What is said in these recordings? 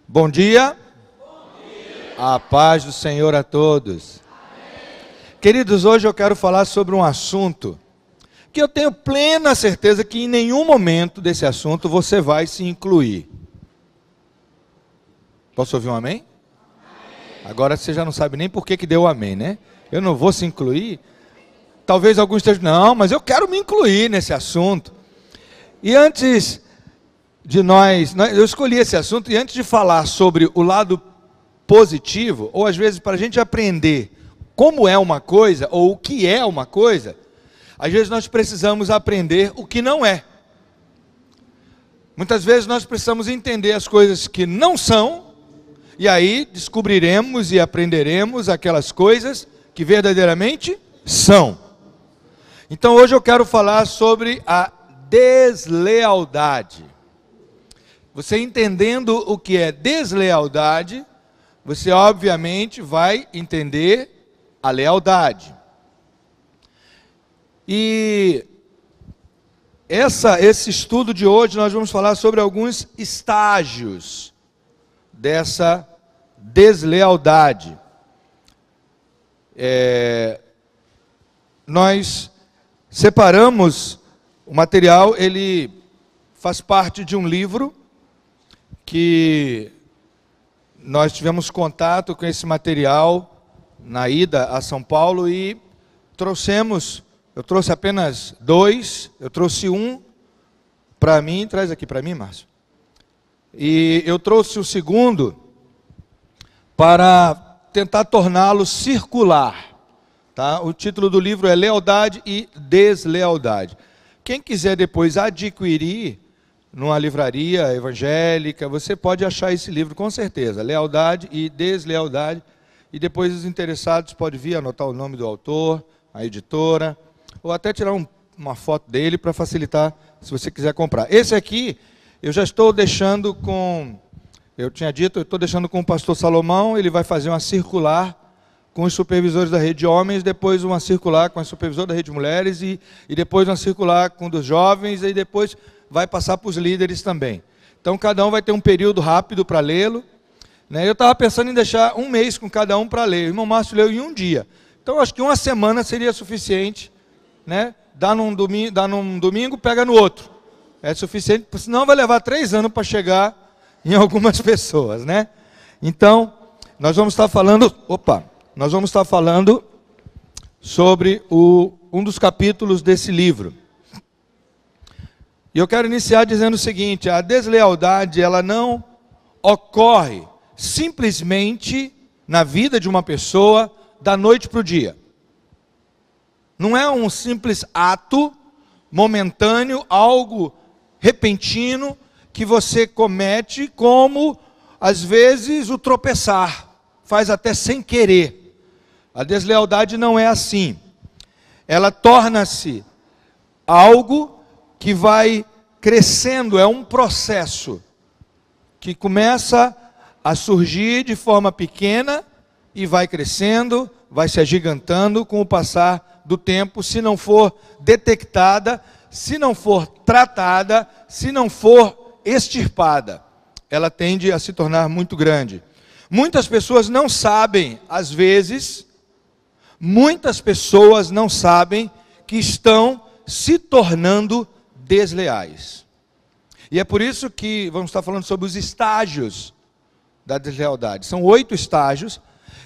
Bom dia. A paz do Senhor a todos. Queridos, hoje eu quero falar sobre um assunto que eu tenho plena certeza que em nenhum momento desse assunto você vai se incluir. Posso ouvir um amém? Agora você já não sabe nem por que deu o amém, né? Eu não vou se incluir. Talvez alguns estejam, não, mas eu quero me incluir nesse assunto. E antes de eu escolhi esse assunto, e antes de falar sobre o lado positivo, ou às vezes para a gente aprender como é uma coisa, ou o que é uma coisa, às vezes nós precisamos aprender o que não é. Muitas vezes nós precisamos entender as coisas que não são, e aí descobriremos e aprenderemos aquelas coisas que verdadeiramente são. Então hoje eu quero falar sobre a deslealdade. Você entendendo o que é deslealdade, você obviamente vai entender a lealdade. E esse estudo de hoje nós vamos falar sobre alguns estágios dessa deslealdade. Nós separamos o material, ele faz parte de um livro que nós tivemos contato com esse material na ida a São Paulo e eu trouxe apenas 2, eu trouxe um para mim, traz aqui para mim, Márcio. E eu trouxe o segundo para tentar torná-lo circular. Tá? O título do livro é Lealdade e Deslealdade. Quem quiser depois adquirir numa livraria evangélica, você pode achar esse livro com certeza, Lealdade e Deslealdade, e depois os interessados podem vir anotar o nome do autor, a editora, ou até tirar uma foto dele para facilitar se você quiser comprar. Esse aqui eu já estou deixando eu estou deixando com o pastor Salomão, ele vai fazer uma circular com os supervisores da rede de homens, depois uma circular com a supervisora da rede de mulheres, e depois uma circular com dos jovens, e depois vai passar para os líderes também. Então cada um vai ter um período rápido para lê-lo. Né? Eu estava pensando em deixar um mês com cada um para ler. O irmão Márcio leu em um dia. Então acho que uma semana seria suficiente. Né? Dá num domingo, pega no outro. É suficiente, senão vai levar 3 anos para chegar em algumas pessoas. Né? Então, nós vamos estar falando sobre um dos capítulos desse livro. E eu quero iniciar dizendo o seguinte: a deslealdade, ela não ocorre simplesmente na vida de uma pessoa da noite para o dia. Não é um simples ato momentâneo, algo repentino que você comete, como às vezes o tropeçar, faz até sem querer. A deslealdade não é assim. Ela torna-se algo que vai crescendo, é um processo que começa a surgir de forma pequena e vai crescendo, vai se agigantando com o passar do tempo, se não for detectada, se não for tratada, se não for extirpada, ela tende a se tornar muito grande. Muitas pessoas não sabem, às vezes, que estão se tornando desleais. E é por isso que vamos estar falando sobre os estágios da deslealdade. São 8 estágios,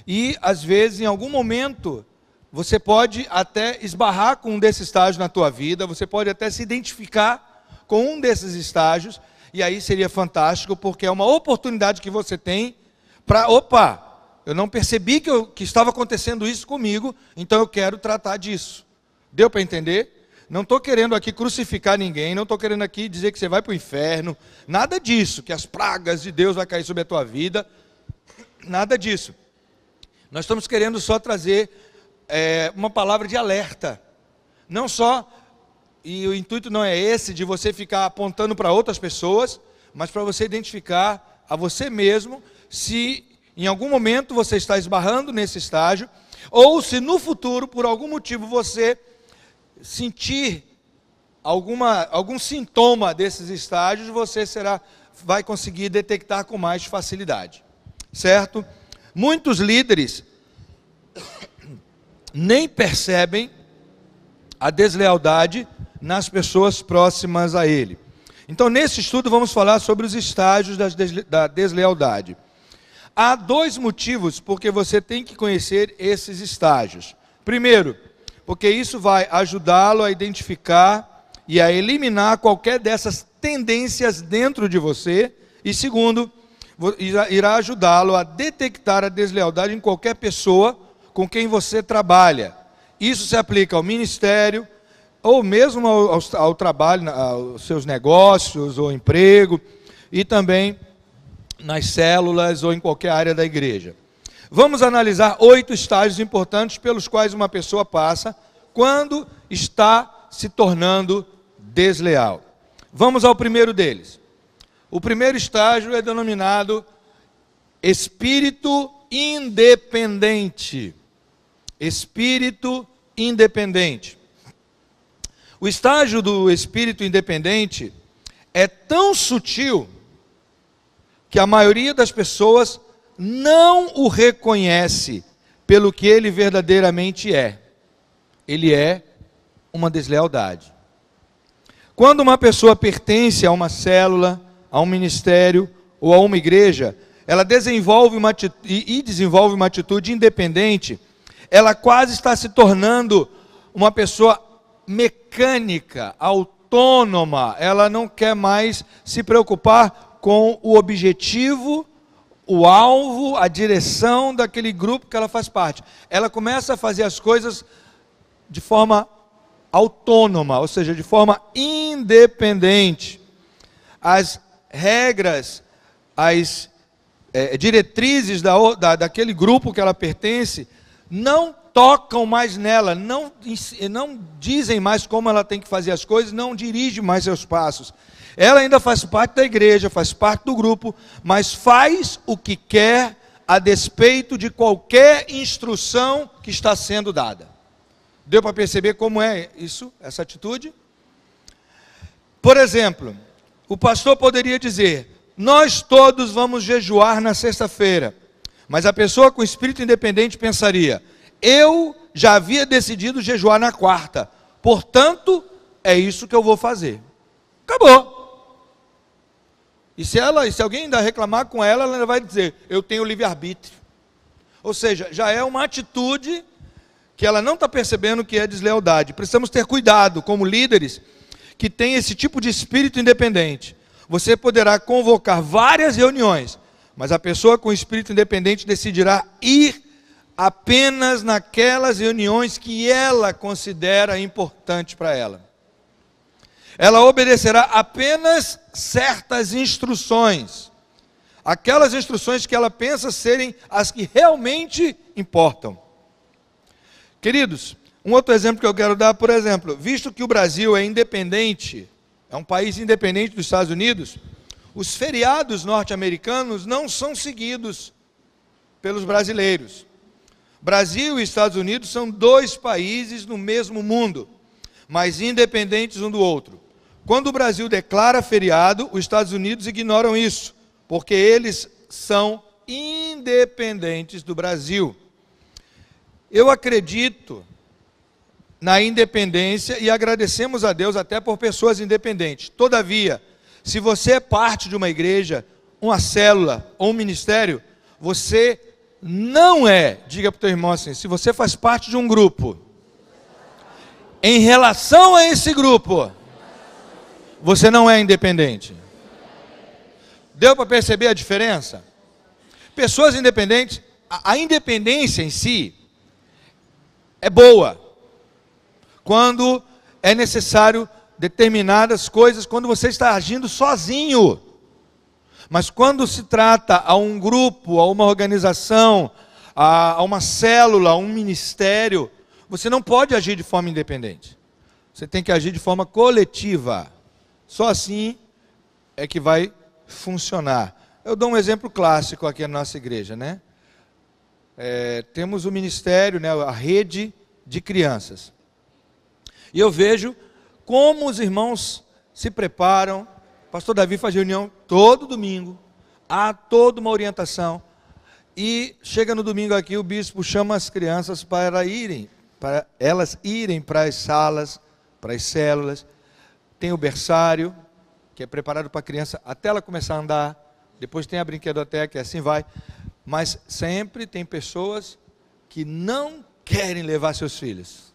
e às vezes, em algum momento, você pode até esbarrar com um desses estágios na tua vida, você pode até se identificar com um desses estágios, e aí seria fantástico, porque é uma oportunidade que você tem para, eu não percebi que estava acontecendo isso comigo, então eu quero tratar disso. Deu para entender? Não estou querendo aqui crucificar ninguém, não estou querendo aqui dizer que você vai para o inferno, nada disso, que as pragas de Deus vão cair sobre a tua vida, nada disso. Nós estamos querendo só trazer uma palavra de alerta, não só, e o intuito não é esse, de você ficar apontando para outras pessoas, mas para você identificar a você mesmo, se em algum momento você está esbarrando nesse estágio, ou se no futuro, por algum motivo, você sentir algum sintoma desses estágios, você será vai conseguir detectar com mais facilidade, certo? Muitos líderes nem percebem a deslealdade nas pessoas próximas a ele. Então, nesse estudo, vamos falar sobre os estágios da deslealdade. Há 2 motivos porque você tem que conhecer esses estágios. Primeiro, porque isso vai ajudá-lo a identificar e a eliminar qualquer dessas tendências dentro de você. E segundo, irá ajudá-lo a detectar a deslealdade em qualquer pessoa com quem você trabalha. Isso se aplica ao ministério, ou mesmo ao trabalho, aos seus negócios ou emprego, e também nas células ou em qualquer área da igreja. Vamos analisar 8 estágios importantes pelos quais uma pessoa passa quando está se tornando desleal. Vamos ao primeiro deles. O primeiro estágio é denominado espírito independente. Espírito independente. O estágio do espírito independente é tão sutil que a maioria das pessoas não o reconhece pelo que ele verdadeiramente é. Ele é uma deslealdade. Quando uma pessoa pertence a uma célula, a um ministério ou a uma igreja, ela desenvolve uma atitude independente, ela quase está se tornando uma pessoa mecânica, autônoma. Ela não quer mais se preocupar com o objetivo, o alvo, a direção daquele grupo que ela faz parte. Ela começa a fazer as coisas de forma autônoma, ou seja, de forma independente. As regras, as diretrizes daquele grupo que ela pertence não tocam mais nela, não dizem mais como ela tem que fazer as coisas, não dirige mais seus passos. Ela ainda faz parte da igreja, faz parte do grupo, mas faz o que quer a despeito de qualquer instrução que está sendo dada. Deu para perceber como é isso, essa atitude? Por exemplo, o pastor poderia dizer: nós todos vamos jejuar na sexta-feira. Mas a pessoa com espírito independente pensaria: eu já havia decidido jejuar na quarta, portanto, é isso que eu vou fazer. Acabou. E se alguém ainda reclamar com ela, ela vai dizer: eu tenho livre-arbítrio. Ou seja, já é uma atitude que ela não está percebendo que é deslealdade. Precisamos ter cuidado, como líderes, que tem esse tipo de espírito independente. Você poderá convocar várias reuniões, mas a pessoa com espírito independente decidirá ir apenas naquelas reuniões que ela considera importante para ela. Ela obedecerá apenas certas instruções, aquelas instruções que ela pensa serem as que realmente importam. Queridos, um outro exemplo que eu quero dar, por exemplo, visto que o Brasil é independente, é um país independente dos Estados Unidos, os feriados norte-americanos não são seguidos pelos brasileiros. Brasil e Estados Unidos são 2 países no mesmo mundo, mas independentes um do outro. Quando o Brasil declara feriado, os Estados Unidos ignoram isso, porque eles são independentes do Brasil. Eu acredito na independência e agradecemos a Deus até por pessoas independentes. Todavia, se você é parte de uma igreja, uma célula ou um ministério, você não é, diga para o teu irmão assim, se você faz parte de um grupo, em relação a esse grupo, você não é independente. Deu para perceber a diferença? Pessoas independentes, a independência em si é boa, quando é necessário determinadas coisas, quando você está agindo sozinho. Mas quando se trata a um grupo, a uma organização, a uma célula, a um ministério, você não pode agir de forma independente. Você tem que agir de forma coletiva. Só assim é que vai funcionar. Eu dou um exemplo clássico aqui na nossa igreja, né? Temos o ministério, né, a rede de crianças. E eu vejo como os irmãos se preparam, O pastor Davi faz reunião todo domingo, há toda uma orientação. E chega no domingo aqui, o bispo chama as crianças para elas irem para as salas, para as células. Tem o berçário, que é preparado para a criança até ela começar a andar. Depois tem a brinquedoteca e assim vai. Mas sempre tem pessoas que não querem levar seus filhos.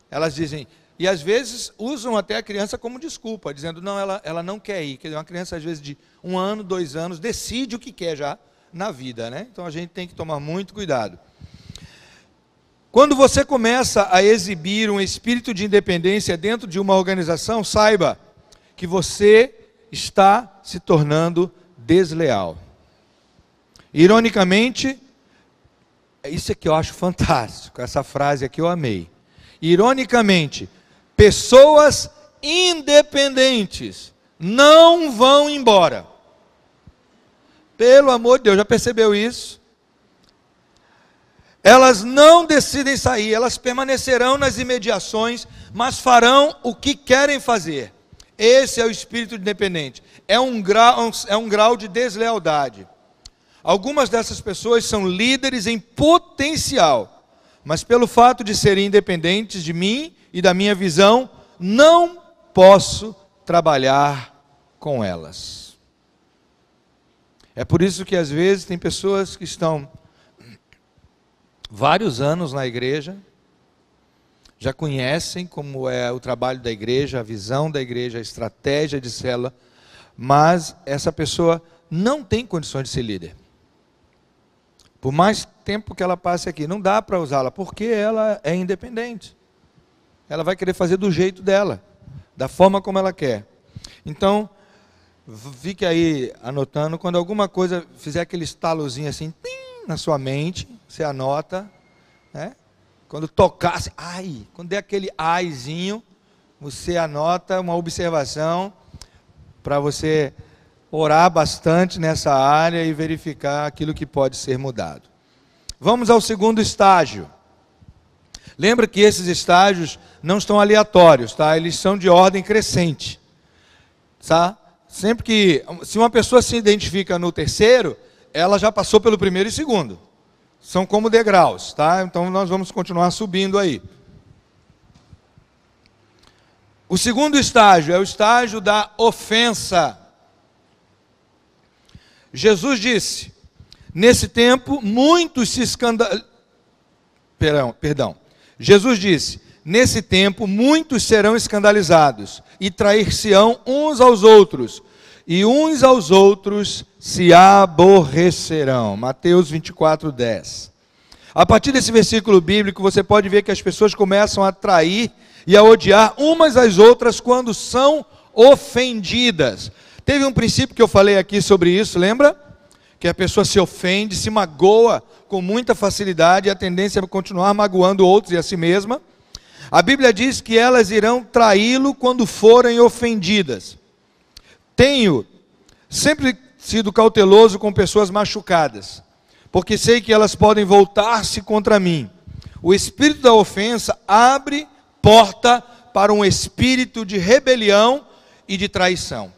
Elas dizem, e às vezes usam até a criança como desculpa, dizendo, não, ela não quer ir. Quer dizer, uma criança às vezes de 1 ano, 2 anos, decide o que quer já na vida, né? Então a gente tem que tomar muito cuidado. Quando você começa a exibir um espírito de independência dentro de uma organização, saiba que você está se tornando desleal. Ironicamente, isso é que eu acho fantástico, essa frase aqui eu amei. Ironicamente, pessoas independentes não vão embora. Pelo amor de Deus, já percebeu isso? Elas não decidem sair, elas permanecerão nas imediações, mas farão o que querem fazer. Esse é o espírito independente. É um grau de deslealdade. Algumas dessas pessoas são líderes em potencial, mas pelo fato de serem independentes de mim e da minha visão, não posso trabalhar com elas. É por isso que às vezes tem pessoas que estão vários anos na igreja, já conhecem como é o trabalho da igreja, a visão da igreja, a estratégia de célula, mas essa pessoa não tem condições de ser líder. Por mais tempo que ela passe aqui, não dá para usá-la, porque ela é independente. Ela vai querer fazer do jeito dela, da forma como ela quer. Então, fique aí anotando, quando alguma coisa fizer aquele estalozinho assim, tim, na sua mente, você anota, né? Quando tocar, assim, ai, quando der aquele aizinho, você anota uma observação para você orar bastante nessa área e verificar aquilo que pode ser mudado. Vamos ao segundo estágio. Lembra que esses estágios não estão aleatórios, tá? Eles são de ordem crescente, tá? Sempre que, se uma pessoa se identifica no terceiro, ela já passou pelo primeiro e segundo. São como degraus, tá? Então nós vamos continuar subindo aí. O segundo estágio é o estágio da ofensa. Jesus disse, nesse tempo muitos se Jesus disse, nesse tempo muitos serão escandalizados e trair-se-ão uns aos outros, e uns aos outros se aborrecerão. Mateus 24:10. A partir desse versículo bíblico, você pode ver que as pessoas começam a trair e a odiar umas às outras quando são ofendidas. Teve um princípio que eu falei aqui sobre isso, lembra? Que a pessoa se ofende, se magoa com muita facilidade, e a tendência é continuar magoando outros e a si mesma. A Bíblia diz que elas irão traí-lo quando forem ofendidas. Tenho sempre sido cauteloso com pessoas machucadas, porque sei que elas podem voltar-se contra mim. O espírito da ofensa abre porta para um espírito de rebelião e de traição.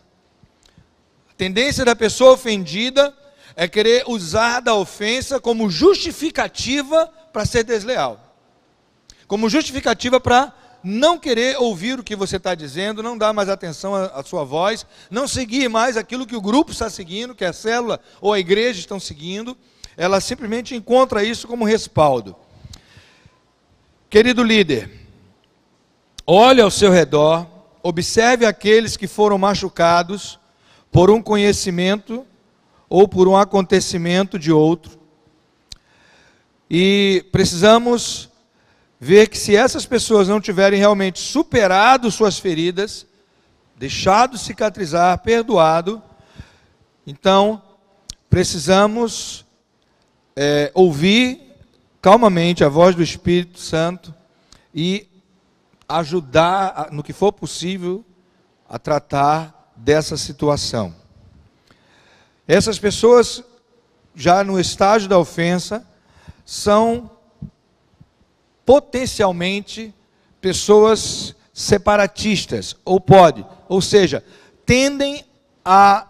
A tendência da pessoa ofendida é querer usar da ofensa como justificativa para ser desleal. Como justificativa para não querer ouvir o que você está dizendo, não dar mais atenção à sua voz, não seguir mais aquilo que o grupo está seguindo, que a célula ou a igreja estão seguindo. Ela simplesmente encontra isso como respaldo. Querido líder, olhe ao seu redor, observe aqueles que foram machucados por um conhecimento ou por um acontecimento de outro. E precisamos ver que se essas pessoas não tiverem realmente superado suas feridas, deixado cicatrizar, perdoado, então precisamos ouvir calmamente a voz do Espírito Santo e ajudar, no que for possível, a tratar dessa situação. Essas pessoas, já no estágio da ofensa, são potencialmente pessoas separatistas, ou seja, tendem a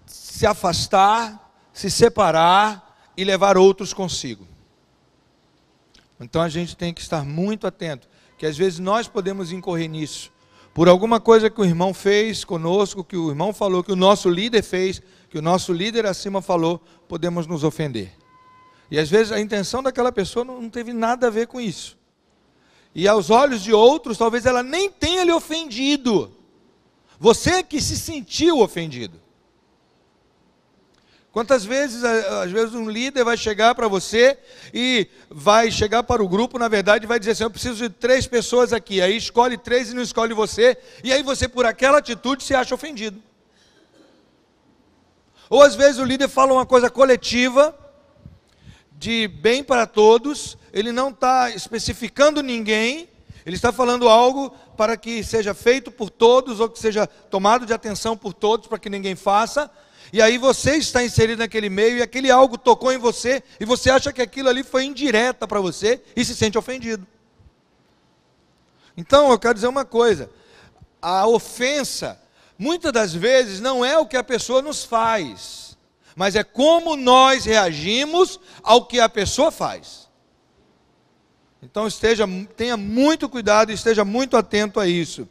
se afastar, se separar e levar outros consigo. Então a gente tem que estar muito atento, que às vezes nós podemos incorrer nisso, por alguma coisa que o irmão fez conosco, que o irmão falou, que o nosso líder fez, que o nosso líder acima falou, podemos nos ofender. E às vezes a intenção daquela pessoa não teve nada a ver com isso. E aos olhos de outros, talvez ela nem tenha lhe ofendido. Você que se sentiu ofendido. Quantas vezes, às vezes um líder vai chegar para você e vai chegar para o grupo, na verdade, vai dizer assim, eu preciso de 3 pessoas aqui, aí escolhe 3 e não escolhe você, e aí você, por aquela atitude, se acha ofendido. Ou às vezes o líder fala uma coisa coletiva, de bem para todos, ele não está especificando ninguém, ele está falando algo para que seja feito por todos, ou que seja tomado de atenção por todos, para que ninguém faça, e aí você está inserido naquele meio, e aquele algo tocou em você, e você acha que aquilo ali foi indireta para você, e se sente ofendido. Então, eu quero dizer uma coisa, a ofensa, muitas das vezes, não é o que a pessoa nos faz, mas é como nós reagimos ao que a pessoa faz. Então, tenha muito cuidado e esteja muito atento a isso.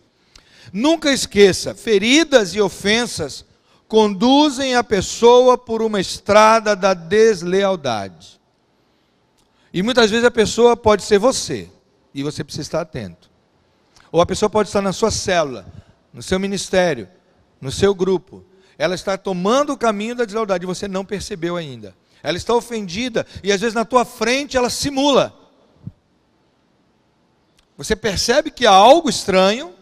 Nunca esqueça, feridas e ofensas conduzem a pessoa por uma estrada da deslealdade. E muitas vezes a pessoa pode ser você, e você precisa estar atento. Ou a pessoa pode estar na sua célula, no seu ministério, no seu grupo. Ela está tomando o caminho da deslealdade e você não percebeu ainda. Ela está ofendida e às vezes na tua frente ela simula. Você percebe que há algo estranho,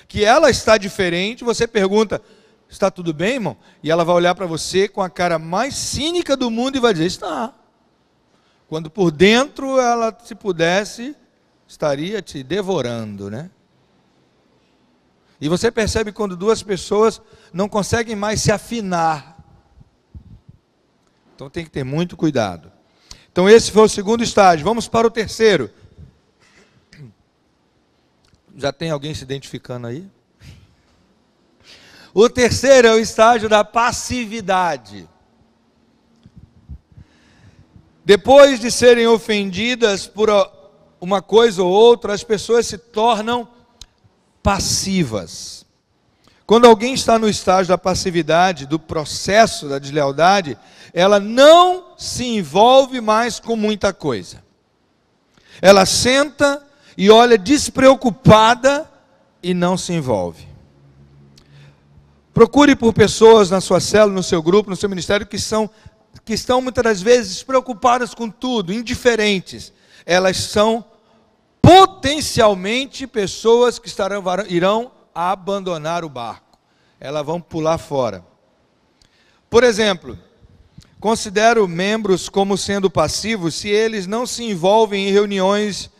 que ela está diferente, você pergunta, está tudo bem, irmão? E ela vai olhar para você com a cara mais cínica do mundo e vai dizer, está. Quando por dentro ela, se pudesse, estaria te devorando, né? E você percebe quando 2 pessoas não conseguem mais se afinar. Então tem que ter muito cuidado. Então esse foi o segundo estágio. Vamos para o terceiro. Já tem alguém se identificando aí? O terceiro é o estágio da passividade. Depois de serem ofendidas por uma coisa ou outra, as pessoas se tornam passivas. Quando alguém está no estágio da passividade, do processo da deslealdade, ela não se envolve mais com muita coisa. Ela senta e olha despreocupada e não se envolve. Procure por pessoas na sua célula, no seu grupo, no seu ministério, que estão muitas das vezes preocupadas com tudo, indiferentes. Elas são potencialmente pessoas que irão abandonar o barco. Elas vão pular fora. Por exemplo, considero membros como sendo passivos se eles não se envolvem em reuniões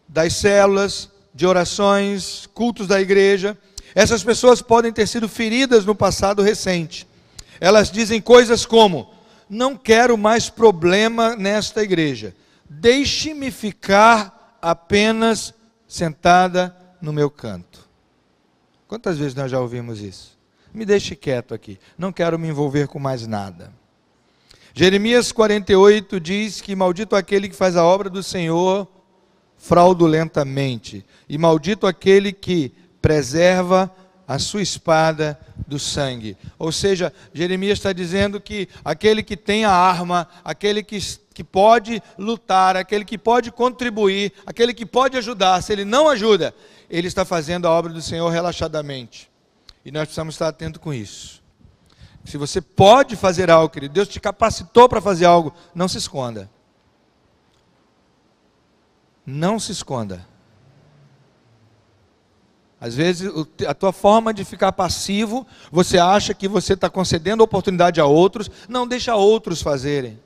das células, de orações, cultos da igreja. Essas pessoas podem ter sido feridas no passado recente. Elas dizem coisas como, não quero mais problema nesta igreja. Deixe-me ficar apenas sentada no meu canto. Quantas vezes nós já ouvimos isso? Me deixe quieto aqui, não quero me envolver com mais nada. Jeremias 48 diz que maldito aquele que faz a obra do Senhor fraudulentamente, e maldito aquele que preserva a sua espada do sangue. Ou seja, Jeremias está dizendo que aquele que tem a arma, aquele que pode lutar, aquele que pode contribuir, aquele que pode ajudar, se ele não ajuda, ele está fazendo a obra do Senhor relaxadamente. E nós precisamos estar atentos com isso. Se você pode fazer algo, querido, Deus te capacitou para fazer algo, não se esconda. Não se esconda. Às vezes, a tua forma de ficar passivo, você acha que você está concedendo oportunidade a outros, não deixa outros fazerem.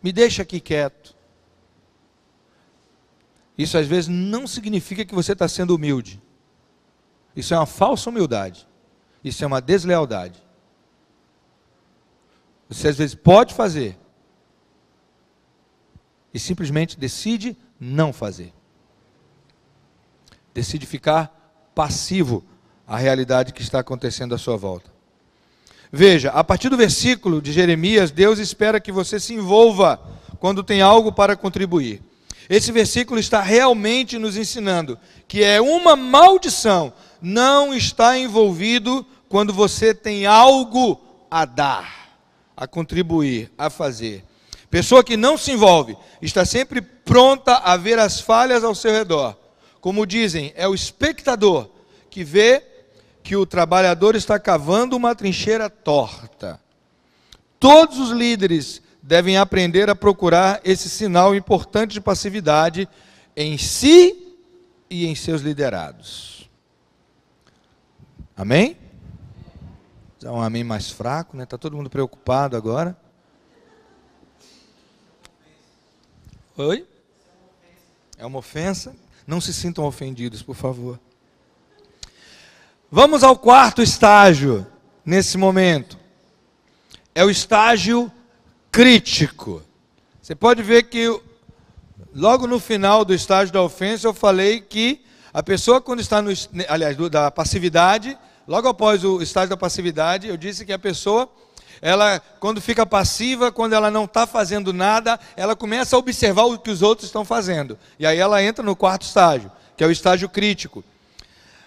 Me deixa aqui quieto. Isso às vezes não significa que você está sendo humilde. Isso é uma falsa humildade. Isso é uma deslealdade. Você às vezes pode fazer e simplesmente decide não fazer. Decide ficar passivo a realidade que está acontecendo à sua volta. Veja, a partir do versículo de Jeremias, Deus espera que você se envolva quando tem algo para contribuir. Esse versículo está realmente nos ensinando que é uma maldição não estar envolvido quando você tem algo a dar, a contribuir, a fazer. Pessoa que não se envolve está sempre pronta a ver as falhas ao seu redor. Como dizem, é o espectador que vê que o trabalhador está cavando uma trincheira torta. Todos os líderes devem aprender a procurar esse sinal importante de passividade em si e em seus liderados. Amém? Dá um amém mais fraco, né? Está todo mundo preocupado agora. Oi? É uma ofensa? Não se sintam ofendidos, por favor. Vamos ao quarto estágio nesse momento. É o estágio crítico. Você pode ver que logo no final do estágio da ofensa eu falei que a pessoa quando está no, aliás, da passividade, logo após o estágio da passividade, eu disse que a pessoa, ela quando fica passiva, quando ela não está fazendo nada, ela começa a observar o que os outros estão fazendo. E aí ela entra no quarto estágio, que é o estágio crítico.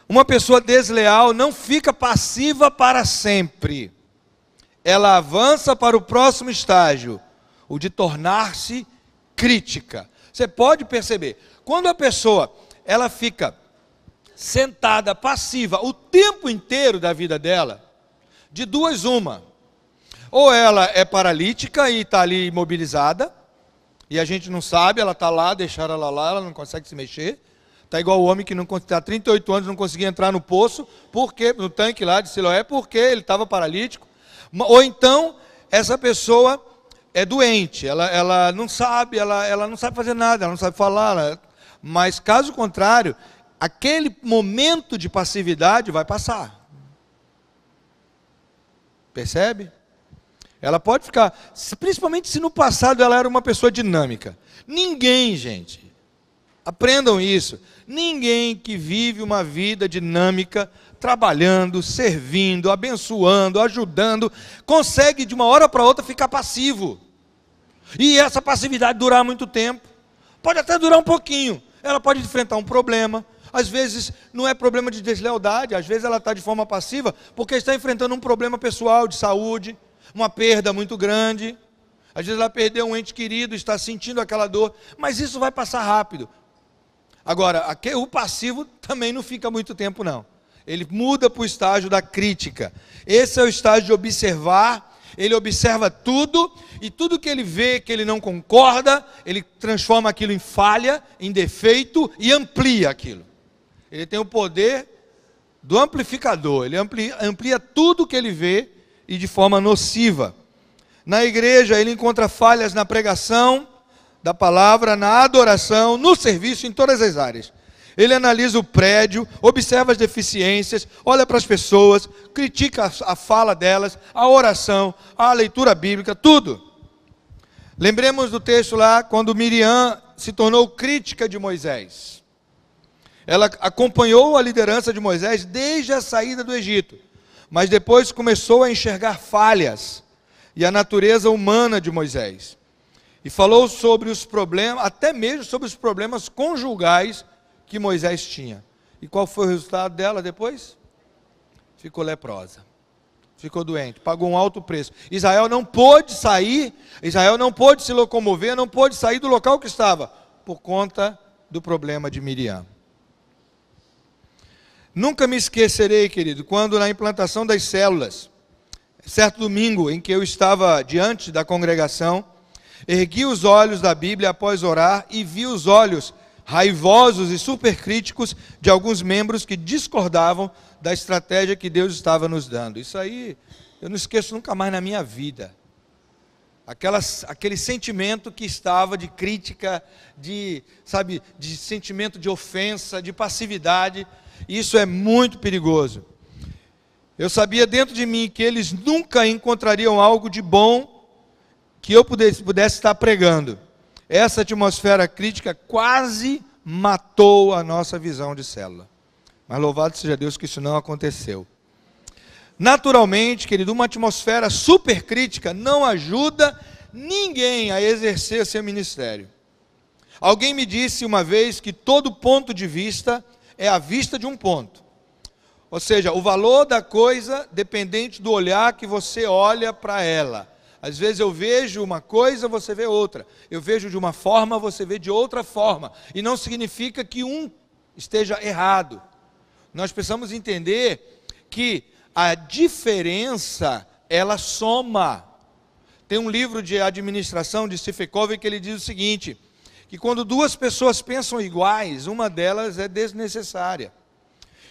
Uma pessoa desleal não fica passiva para sempre. Ela avança para o próximo estágio, o de tornar-se crítica. Você pode perceber, quando a pessoa ela fica sentada, passiva, o tempo inteiro da vida dela, de duas uma. Ou ela é paralítica e está ali imobilizada, e a gente não sabe, ela está lá, deixaram ela lá, ela não consegue se mexer. Está igual o homem que está há 38 anos não conseguia entrar no poço, porque, no tanque lá de Siloé, porque ele estava paralítico. Ou então, essa pessoa é doente, ela não sabe, ela não sabe fazer nada, ela não sabe falar, mas caso contrário, aquele momento de passividade vai passar. Percebe? Ela pode ficar, principalmente se no passado ela era uma pessoa dinâmica. Ninguém, gente, aprendam isso, ninguém que vive uma vida dinâmica, trabalhando, servindo, abençoando, ajudando, consegue de uma hora para outra ficar passivo. E essa passividade durar muito tempo. Pode até durar um pouquinho. Ela pode enfrentar um problema. Às vezes não é problema de deslealdade, às vezes ela está de forma passiva porque está enfrentando um problema pessoal de saúde, uma perda muito grande. Às vezes ela perdeu um ente querido, está sentindo aquela dor, mas isso vai passar rápido. Agora, o passivo também não fica muito tempo não. Ele muda para o estágio da crítica. Esse é o estágio de observar. Ele observa tudo, e tudo que ele vê que ele não concorda, ele transforma aquilo em falha, em defeito, e amplia aquilo. Ele tem o poder do amplificador, ele amplia tudo que ele vê, e de forma nociva. Na igreja ele encontra falhas na pregação da palavra, na adoração, no serviço, em todas as áreas. Ele analisa o prédio, observa as deficiências, olha para as pessoas, critica a fala delas, a oração, a leitura bíblica, tudo. Lembremos do texto lá, quando Miriam se tornou crítica de Moisés. Ela acompanhou a liderança de Moisés desde a saída do Egito, mas depois começou a enxergar falhas e a natureza humana de Moisés. E falou sobre os problemas, até mesmo sobre os problemas conjugais que Moisés tinha. E qual foi o resultado dela depois? Ficou leprosa. Ficou doente, pagou um alto preço. Israel não pôde sair, Israel não pôde se locomover, não pôde sair do local que estava, por conta do problema de Miriam. Nunca me esquecerei, querido, quando na implantação das células, certo domingo em que eu estava diante da congregação, ergui os olhos da Bíblia após orar e vi os olhos raivosos e supercríticos de alguns membros que discordavam da estratégia que Deus estava nos dando. Isso aí eu não esqueço nunca mais na minha vida. Aquele sentimento que estava de crítica, de sentimento de ofensa, de passividade. Isso é muito perigoso. Eu sabia dentro de mim que eles nunca encontrariam algo de bom que eu pudesse estar pregando. Essa atmosfera crítica quase matou a nossa visão de célula. Mas louvado seja Deus que isso não aconteceu. Naturalmente, querido, uma atmosfera super crítica não ajuda ninguém a exercer seu ministério. Alguém me disse uma vez que todo ponto de vista é a vista de um ponto. Ou seja, o valor da coisa dependente do olhar que você olha para ela. Às vezes eu vejo uma coisa, você vê outra. Eu vejo de uma forma, você vê de outra forma. E não significa que um esteja errado. Nós precisamos entender que a diferença, ela soma. Tem um livro de administração de Stephen Covey que ele diz o seguinte, que quando duas pessoas pensam iguais, uma delas é desnecessária.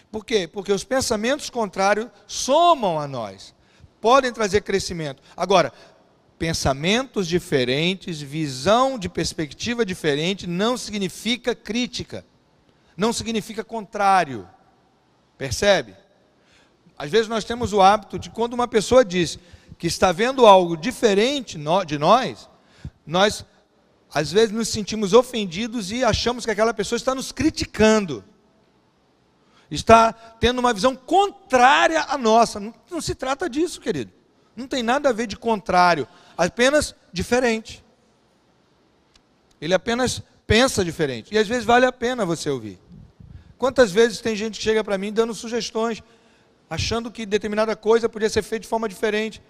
Por quê? Porque os pensamentos contrários somam a nós, podem trazer crescimento. Agora, pensamentos diferentes, visão de perspectiva diferente, não significa crítica, não significa contrário. Percebe? Às vezes nós temos o hábito de, quando uma pessoa diz que está vendo algo diferente de nós, nós às vezes nos sentimos ofendidos e achamos que aquela pessoa está nos criticando. Está tendo uma visão contrária à nossa. Não se trata disso, querido. Não tem nada a ver de contrário, apenas diferente. Ele apenas pensa diferente. E às vezes vale a pena você ouvir. Quantas vezes tem gente que chega para mim dando sugestões, achando que determinada coisa podia ser feita de forma diferente.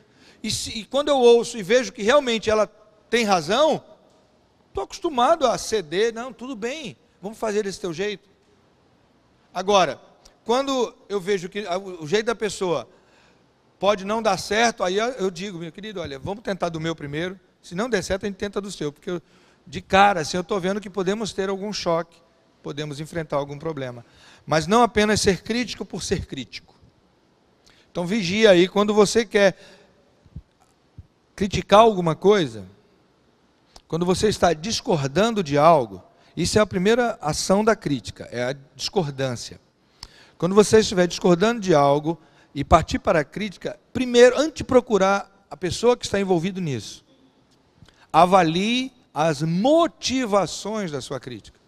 E quando eu ouço e vejo que realmente ela tem razão, estou acostumado a ceder. Não, tudo bem, vamos fazer desse teu jeito. Agora, quando eu vejo que o jeito da pessoa pode não dar certo, aí eu digo, meu querido, olha, vamos tentar do meu primeiro. Se não der certo, a gente tenta do seu. Porque de cara, assim, eu estou vendo que podemos ter algum choque, podemos enfrentar algum problema. Mas não apenas ser crítico por ser crítico. Então vigia aí, quando você quer criticar alguma coisa, quando você está discordando de algo, isso é a primeira ação da crítica, é a discordância. Quando você estiver discordando de algo e partir para a crítica, primeiro, antes de procurar a pessoa que está envolvida nisso, avalie as motivações da sua crítica.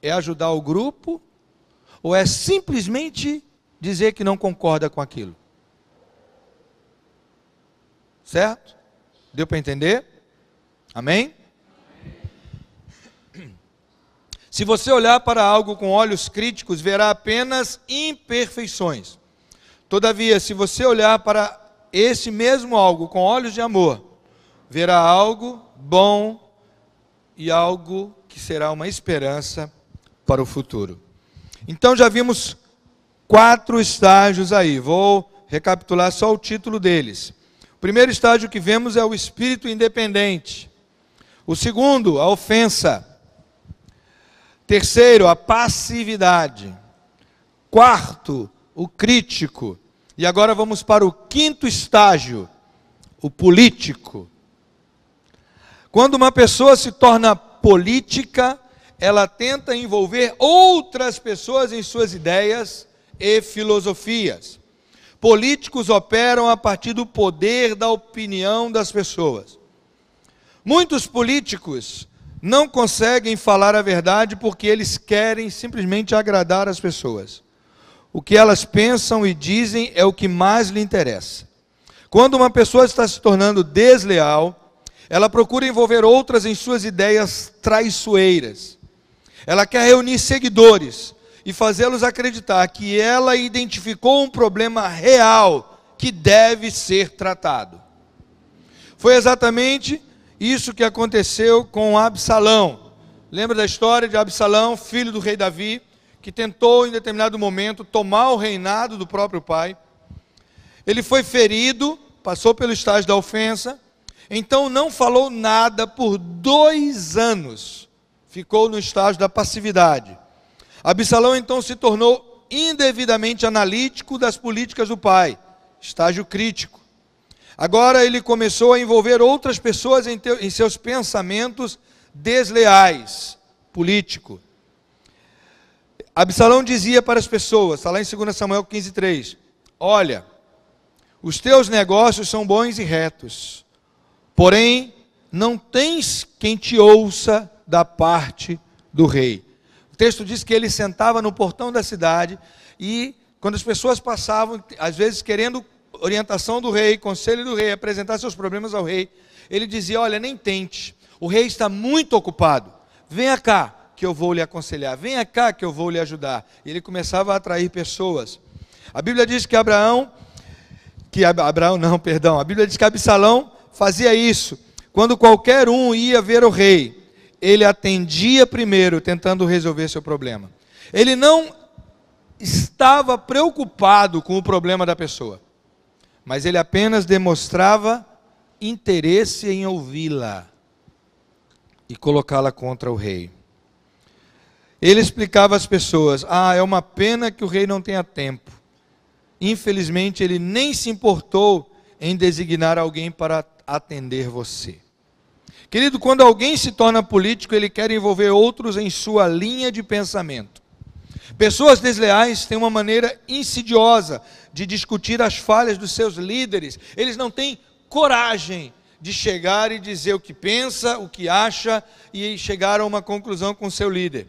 É ajudar o grupo ou é simplesmente dizer que não concorda com aquilo? Certo? Deu para entender? Amém? Se você olhar para algo com olhos críticos, verá apenas imperfeições. Todavia, se você olhar para esse mesmo algo com olhos de amor, verá algo bom e algo que será uma esperança para o futuro. Então já vimos 4 estágios aí. Vou recapitular só o título deles. O primeiro estágio que vemos é o espírito independente. O segundo, a ofensa. Terceiro, a passividade. Quarto, o crítico. E agora vamos para o 5º estágio, o político. Quando uma pessoa se torna política, ela tenta envolver outras pessoas em suas ideias e filosofias. Políticos operam a partir do poder da opinião das pessoas. Muitos políticos não conseguem falar a verdade porque eles querem simplesmente agradar as pessoas. O que elas pensam e dizem é o que mais lhe interessa. Quando uma pessoa está se tornando desleal, ela procura envolver outras em suas ideias traiçoeiras. Ela quer reunir seguidores e fazê-los acreditar que ela identificou um problema real que deve ser tratado. Foi exatamente isso que aconteceu com Absalão. Lembra da história de Absalão, filho do rei Davi, que tentou em determinado momento tomar o reinado do próprio pai? Ele foi ferido, passou pelo estágio da ofensa, então não falou nada por 2 anos. Ficou no estágio da passividade. Absalão então se tornou indevidamente analítico das políticas do pai, estágio crítico. Agora ele começou a envolver outras pessoas em seus pensamentos desleais, político. Absalão dizia para as pessoas, está lá em 2 Samuel 15:3, olha, os teus negócios são bons e retos, porém não tens quem te ouça da parte do rei. texto diz que ele sentava no portão da cidade e, quando as pessoas passavam, às vezes querendo orientação do rei, conselho do rei, apresentar seus problemas ao rei, ele dizia: olha, nem tente, o rei está muito ocupado, venha cá que eu vou lhe aconselhar, venha cá que eu vou lhe ajudar. E ele começava a atrair pessoas. A Bíblia diz que a Bíblia diz que Absalão fazia isso. Quando qualquer um ia ver o rei, ele atendia primeiro, tentando resolver seu problema. Ele não estava preocupado com o problema da pessoa, mas ele apenas demonstrava interesse em ouvi-la e colocá-la contra o rei. Ele explicava às pessoas: é uma pena que o rei não tenha tempo. Infelizmente, ele nem se importou em designar alguém para atender você. Querido, quando alguém se torna político, ele quer envolver outros em sua linha de pensamento. Pessoas desleais têm uma maneira insidiosa de discutir as falhas dos seus líderes. Eles não têm coragem de chegar e dizer o que pensa, o que acha e chegar a uma conclusão com o seu líder.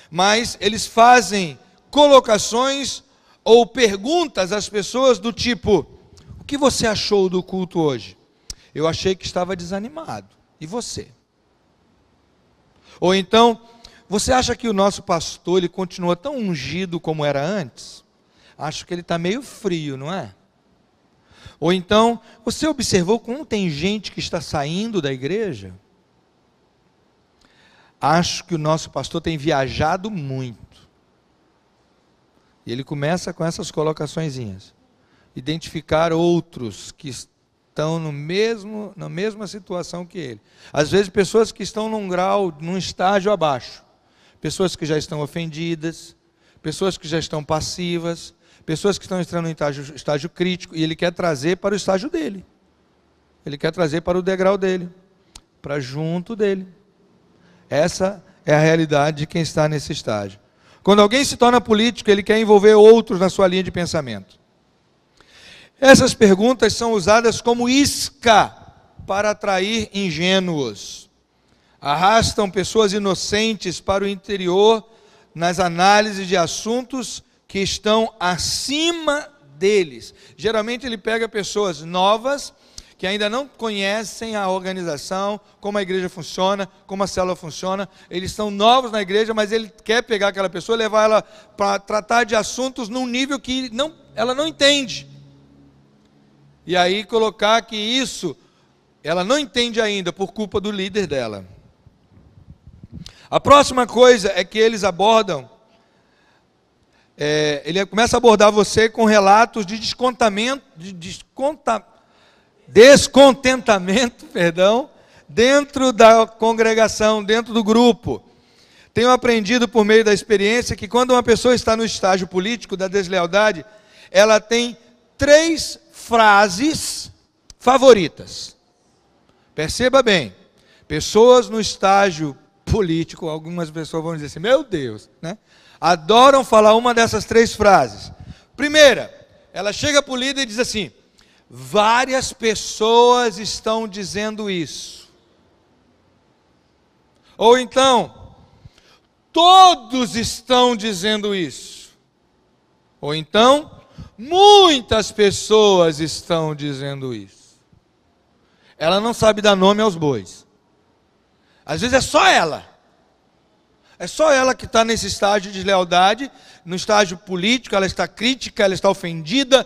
Mas eles fazem colocações ou perguntas às pessoas do tipo: o que você achou do culto hoje? Eu achei que estava desanimado. E você? Ou então, você acha que o nosso pastor ele continua tão ungido como era antes? Acho que ele está meio frio, não é? Ou então, você observou como tem gente que está saindo da igreja? Acho que o nosso pastor tem viajado muito. E ele começa com essas colocaçõezinhas. Identificar outros que estão na mesma situação que ele. Às vezes pessoas que estão num estágio abaixo. Pessoas que já estão ofendidas, pessoas que já estão passivas, pessoas que estão entrando em estágio crítico, e ele quer trazer para o estágio dele. Ele quer trazer para o degrau dele, para junto dele. Essa é a realidade de quem está nesse estágio. Quando alguém se torna político, ele quer envolver outros na sua linha de pensamento. Essas perguntas são usadas como isca para atrair ingênuos. Arrastam pessoas inocentes para o interior nas análises de assuntos que estão acima deles. Geralmente ele pega pessoas novas que ainda não conhecem a organização, como a igreja funciona, como a célula funciona. Eles são novos na igreja, mas ele quer pegar aquela pessoa e levar ela para tratar de assuntos num nível que ela não entende. E aí colocar que isso, ela não entende ainda por culpa do líder dela. A próxima coisa é que eles abordam, ele começa a abordar você com relatos de descontentamento, dentro da congregação, dentro do grupo. Tenho aprendido por meio da experiência que quando uma pessoa está no estágio político da deslealdade, ela tem 3 frases favoritas. Perceba bem, pessoas no estágio político, algumas pessoas vão dizer assim: meu Deus, né? Adoram falar uma dessas 3 frases. Primeira, ela chega para o líder e diz assim: várias pessoas estão dizendo isso. Ou então, todos estão dizendo isso. Ou então, muitas pessoas estão dizendo isso. Ela não sabe dar nome aos bois. Às vezes é só ela. É só ela que está nesse estágio de deslealdade, no estágio político, ela está crítica, ela está ofendida,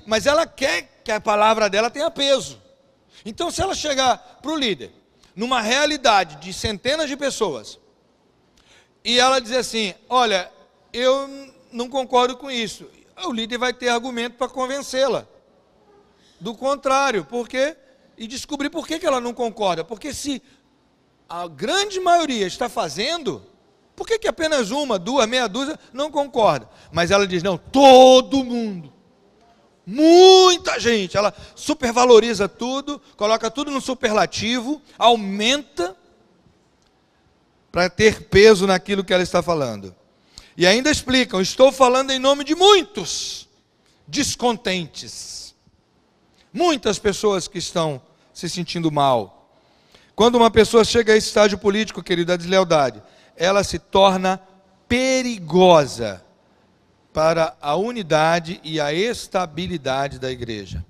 mas ela quer que a palavra dela tenha peso. Então, se ela chegar para o líder, numa realidade de centenas de pessoas, e ela dizer assim: olha, eu não concordo com isso, o líder vai ter argumento para convencê-la do contrário, e descobrir por que ela não concorda. Porque se a grande maioria está fazendo, por que apenas 1, 2, meia dúzia não concorda? Mas ela diz: não, todo mundo, muita gente. Ela supervaloriza tudo, coloca tudo no superlativo, aumenta para ter peso naquilo que ela está falando. E ainda explicam: estou falando em nome de muitos descontentes, muitas pessoas que estão se sentindo mal. Quando uma pessoa chega a esse estágio político, querido, da deslealdade, ela se torna perigosa para a unidade e a estabilidade da igreja.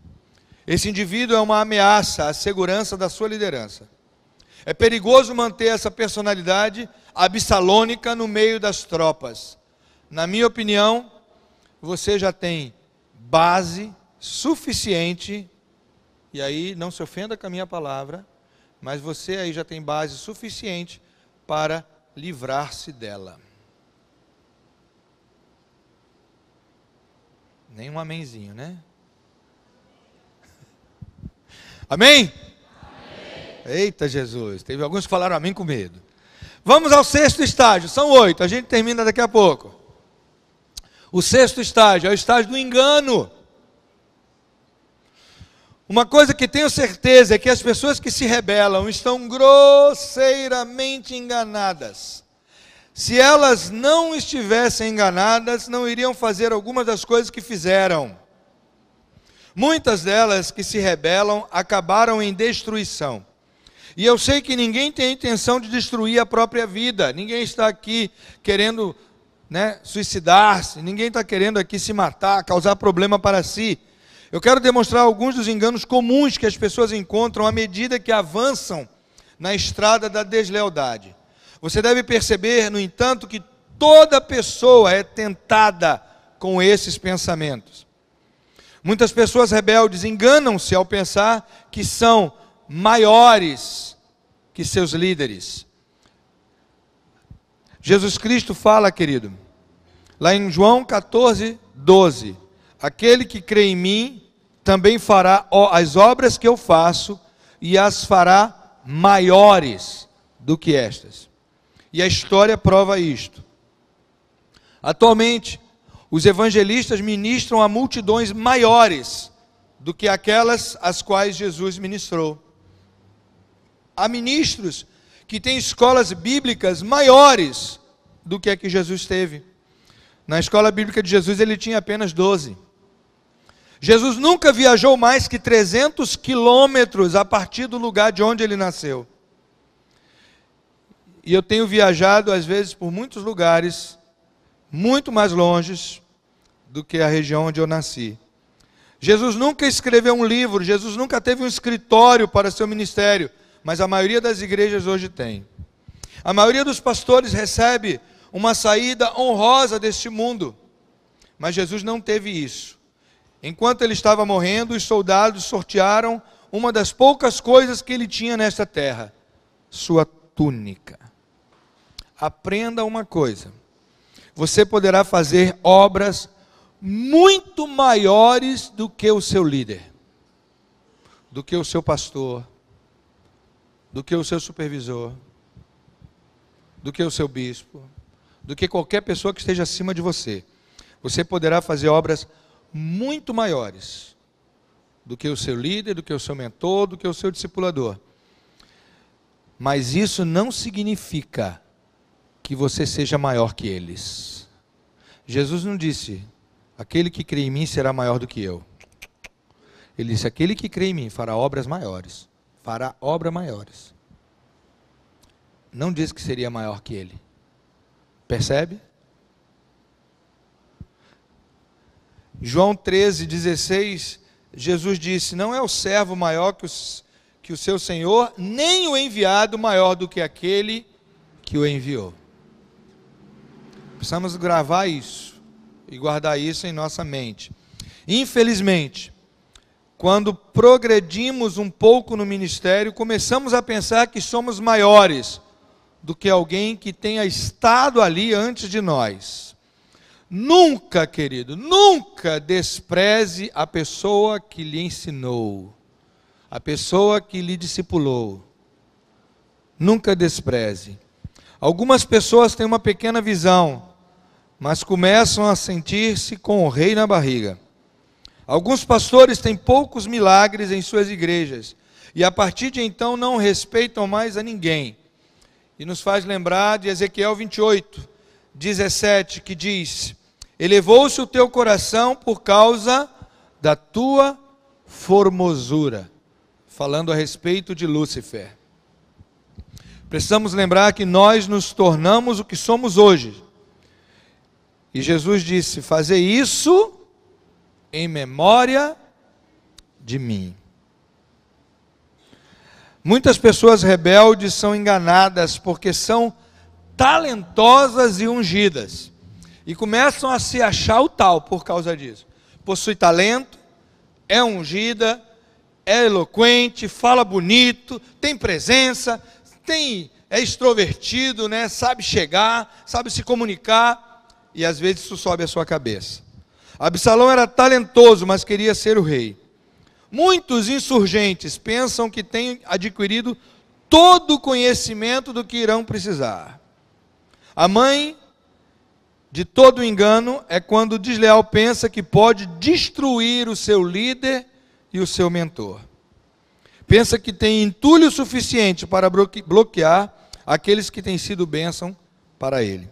Esse indivíduo é uma ameaça à segurança da sua liderança. É perigoso manter essa personalidade absalônica no meio das tropas. Na minha opinião, você já tem base suficiente, e aí não se ofenda com a minha palavra, mas você aí já tem base suficiente para livrar-se dela. Nem um amenzinho, né? Amém? Amém? Eita Jesus, teve alguns que falaram amém com medo. Vamos ao 6º estágio, são 8, a gente termina daqui a pouco. O 6º estágio é o estágio do engano. Uma coisa que tenho certeza é que as pessoas que se rebelam estão grosseiramente enganadas. Se elas não estivessem enganadas, não iriam fazer algumas das coisas que fizeram. Muitas delas que se rebelam acabaram em destruição. E eu sei que ninguém tem a intenção de destruir a própria vida. Ninguém está aqui querendo, suicidar-se. Ninguém está querendo aqui se matar, causar problema para si. Eu quero demonstrar alguns dos enganos comuns que as pessoas encontram à medida que avançam na estrada da deslealdade. Você deve perceber, no entanto, que toda pessoa é tentada com esses pensamentos. Muitas pessoas rebeldes enganam-se ao pensar que são maiores que seus líderes. Jesus Cristo fala, querido, lá em João 14:12, aquele que crê em mim também fará as obras que eu faço e as fará maiores do que estas. E a história prova isto. Atualmente, os evangelistas ministram a multidões maiores do que aquelas às quais Jesus ministrou. Há ministros que têm escolas bíblicas maiores do que a que Jesus teve. Na escola bíblica de Jesus ele tinha apenas 12. Jesus nunca viajou mais que 300 quilômetros a partir do lugar de onde ele nasceu. E eu tenho viajado às vezes por muitos lugares, muito mais longes do que a região onde eu nasci. Jesus nunca escreveu um livro, Jesus nunca teve um escritório para seu ministério, mas a maioria das igrejas hoje tem. A maioria dos pastores recebe uma saída honrosa deste mundo, mas Jesus não teve isso. Enquanto ele estava morrendo, os soldados sortearam uma das poucas coisas que ele tinha nesta terra: sua túnica. Aprenda uma coisa: você poderá fazer obras muito maiores do que o seu líder, do que o seu pastor, do que o seu supervisor, do que o seu bispo, do que qualquer pessoa que esteja acima de você. Você poderá fazer obras muito maiores do que o seu líder, do que o seu mentor, do que o seu discipulador. Mas isso não significa que você seja maior que eles. Jesus não disse: aquele que crê em mim será maior do que eu. Ele disse: aquele que crê em mim fará obras maiores. Fará obras maiores. Não disse que seria maior que ele. Percebe? João 13:16, Jesus disse: não é o servo maior que o seu Senhor, nem o enviado maior do que aquele que o enviou. Precisamos gravar isso e guardar isso em nossa mente. Infelizmente, quando progredimos um pouco no ministério, começamos a pensar que somos maiores do que alguém que tenha estado ali antes de nós. Nunca, querido, nunca despreze a pessoa que lhe ensinou, a pessoa que lhe discipulou. Nunca despreze. Algumas pessoas têm uma pequena visão, mas começam a sentir-se com o rei na barriga. Alguns pastores têm poucos milagres em suas igrejas, e a partir de então não respeitam mais a ninguém. E nos faz lembrar de Ezequiel 28:17, que diz: elevou-se o teu coração por causa da tua formosura. Falando a respeito de Lúcifer. Precisamos lembrar que nós nos tornamos o que somos hoje, E Jesus disse: fazei isso em memória de mim. Muitas pessoas rebeldes são enganadas porque são talentosas e ungidas. E começam a se achar o tal por causa disso. Possui talento, é ungida, é eloquente, fala bonito, tem presença, é extrovertido, né? Sabe chegar, sabe se comunicar, e às vezes isso sobe a sua cabeça. Absalão era talentoso, mas queria ser o rei. Muitos insurgentes pensam que têm adquirido todo o conhecimento do que irão precisar. A mãe de todo engano é quando o desleal pensa que pode destruir o seu líder e o seu mentor. Pensa que tem entulho suficiente para bloquear aqueles que têm sido bênção para ele.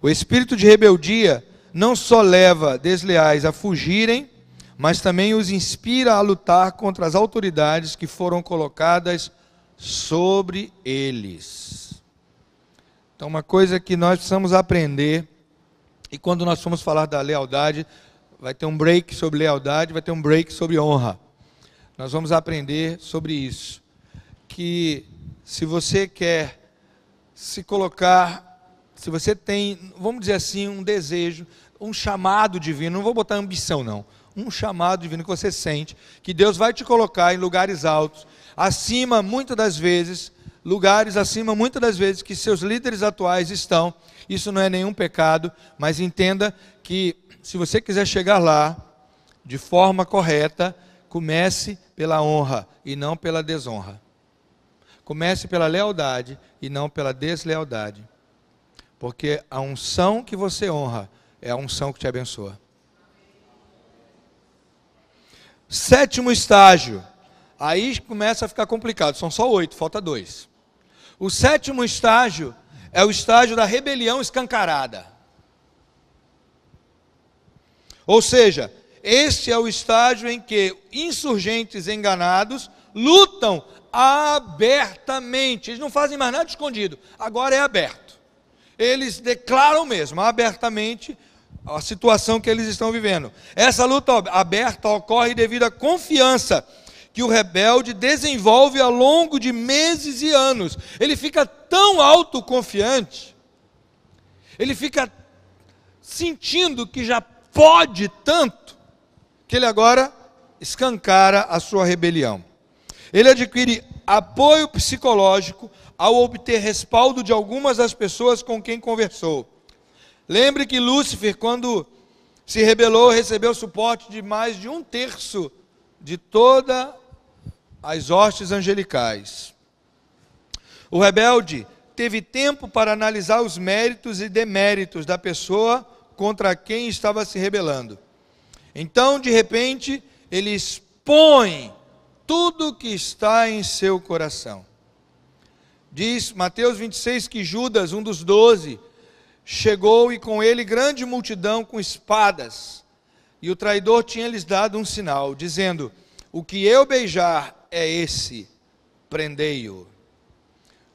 O espírito de rebeldia não só leva desleais a fugirem, mas também os inspira a lutar contra as autoridades que foram colocadas sobre eles. Então, uma coisa que nós precisamos aprender, e quando nós formos falar da lealdade, vai ter um break sobre lealdade, vai ter um break sobre honra. Nós vamos aprender sobre isso. Que se você quer se colocar, se você tem, vamos dizer assim, um desejo, um chamado divino, não vou botar ambição não, um chamado divino que você sente, que Deus vai te colocar em lugares altos, acima muitas das vezes, lugares acima muitas das vezes que seus líderes atuais estão. Isso não é nenhum pecado, mas entenda que se você quiser chegar lá de forma correta, comece pela honra e não pela desonra. Comece pela lealdade e não pela deslealdade. Porque a unção que você honra é a unção que te abençoa. Sétimo estágio. Aí começa a ficar complicado. São só 8, falta 2. O sétimo estágio é o estágio da rebelião escancarada. Ou seja, este é o estágio em que insurgentes enganados lutam abertamente. Eles não fazem mais nada escondido, agora é aberto. Eles declaram mesmo, abertamente, a situação que eles estão vivendo. Essa luta aberta ocorre devido à confiança que o rebelde desenvolve ao longo de meses e anos. Ele fica tão autoconfiante, ele fica sentindo que já pode tanto, que ele agora escancara a sua rebelião. Ele adquire apoio psicológico ao obter respaldo de algumas das pessoas com quem conversou. Lembre que Lúcifer, quando se rebelou, recebeu suporte de mais de 1/3 de todas as hostes angelicais. O rebelde teve tempo para analisar os méritos e deméritos da pessoa contra quem estava se rebelando. Então, de repente, ele expõe tudo o que está em seu coração. Diz Mateus 26 que Judas, um dos 12, chegou e com ele grande multidão com espadas. E o traidor tinha lhes dado um sinal, dizendo: o que eu beijar é esse, prendei-o.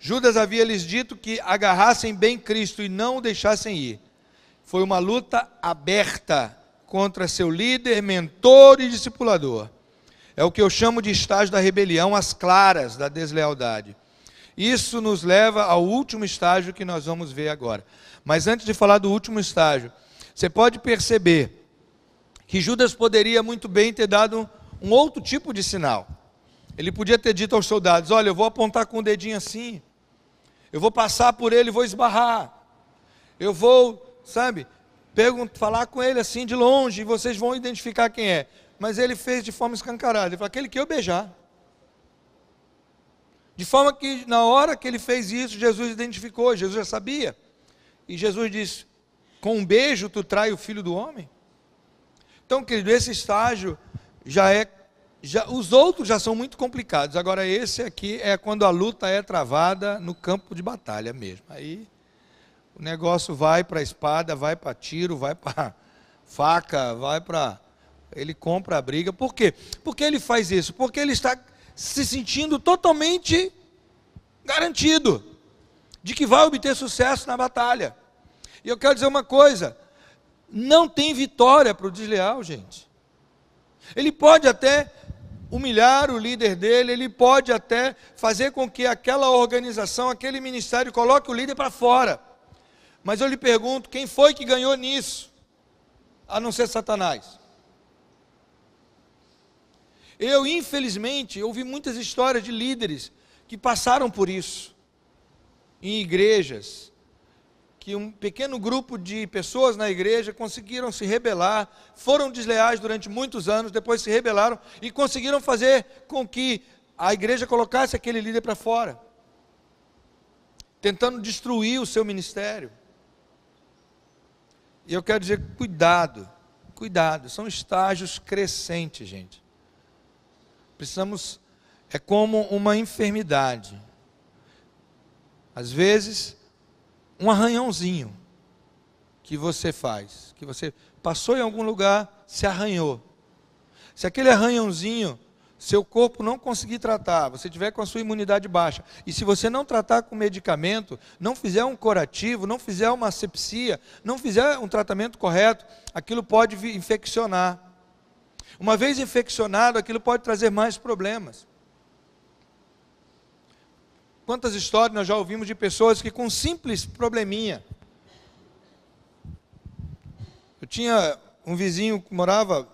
Judas havia lhes dito que agarrassem bem Cristo e não o deixassem ir. Foi uma luta aberta contra seu líder, mentor e discipulador. É o que eu chamo de estágio da rebelião às claras da deslealdade. Isso nos leva ao último estágio que nós vamos ver agora. Mas antes de falar do último estágio, você pode perceber que Judas poderia muito bem ter dado um outro tipo de sinal. Ele podia ter dito aos soldados: olha, eu vou apontar com o dedinho assim, eu vou passar por ele e vou esbarrar, eu vou, sabe, falar com ele assim de longe, e vocês vão identificar quem é. Mas ele fez de forma escancarada, ele falou: aquele que eu beijar. De forma que na hora que ele fez isso, Jesus identificou, Jesus já sabia. E Jesus disse: com um beijo tu trai o filho do homem? Então, querido, esse estágio os outros já são muito complicados. Agora esse aqui é quando a luta é travada no campo de batalha mesmo. Aí o negócio vai para a espada, vai para tiro, vai para faca, ele compra a briga. Por quê? Porque ele faz isso? Porque ele está se sentindo totalmente garantido de que vai obter sucesso na batalha. E eu quero dizer uma coisa: não tem vitória para o desleal, gente. Ele pode até humilhar o líder dele, ele pode até fazer com que aquela organização, aquele ministério coloque o líder para fora. Mas eu lhe pergunto, quem foi que ganhou nisso? A não ser Satanás. Eu, infelizmente, ouvi muitas histórias de líderes que passaram por isso, em igrejas, que um pequeno grupo de pessoas na igreja conseguiram se rebelar, foram desleais durante muitos anos, depois se rebelaram e conseguiram fazer com que a igreja colocasse aquele líder para fora, tentando destruir o seu ministério. E eu quero dizer, cuidado, cuidado, são estágios crescentes, gente. Precisamos, é como uma enfermidade. Às vezes, um arranhãozinho que você faz, que você passou em algum lugar, se arranhou. Se aquele arranhãozinho, seu corpo não conseguir tratar, você tiver com a sua imunidade baixa, e se você não tratar com medicamento, não fizer um curativo, não fizer uma asepsia, não fizer um tratamento correto, aquilo pode infeccionar. Uma vez infeccionado, aquilo pode trazer mais problemas. Quantas histórias nós já ouvimos de pessoas que com um simples probleminha. Eu tinha um vizinho que morava,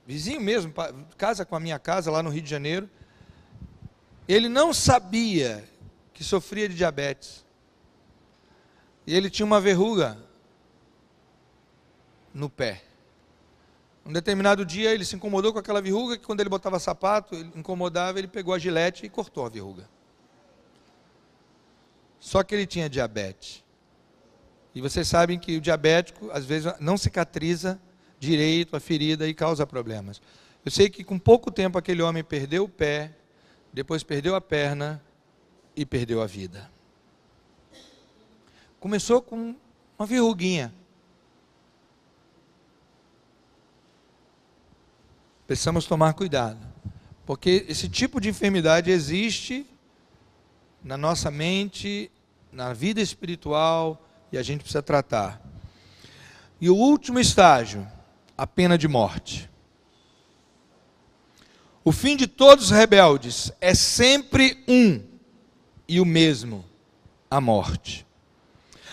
vizinho mesmo, casa com a minha casa lá no Rio de Janeiro. Ele não sabia que sofria de diabetes. E ele tinha uma verruga no pé. Um determinado dia ele se incomodou com aquela verruga, que quando ele botava sapato, ele incomodava, ele pegou a gilete e cortou a verruga. Só que ele tinha diabetes. E vocês sabem que o diabético, às vezes, não cicatriza direito a ferida e causa problemas. Eu sei que com pouco tempo aquele homem perdeu o pé, depois perdeu a perna e perdeu a vida. Começou com uma verruguinha. Precisamos tomar cuidado, porque esse tipo de enfermidade existe na nossa mente, na vida espiritual, e a gente precisa tratar. E o último estágio, a pena de morte. O fim de todos os rebeldes é sempre um e o mesmo, a morte.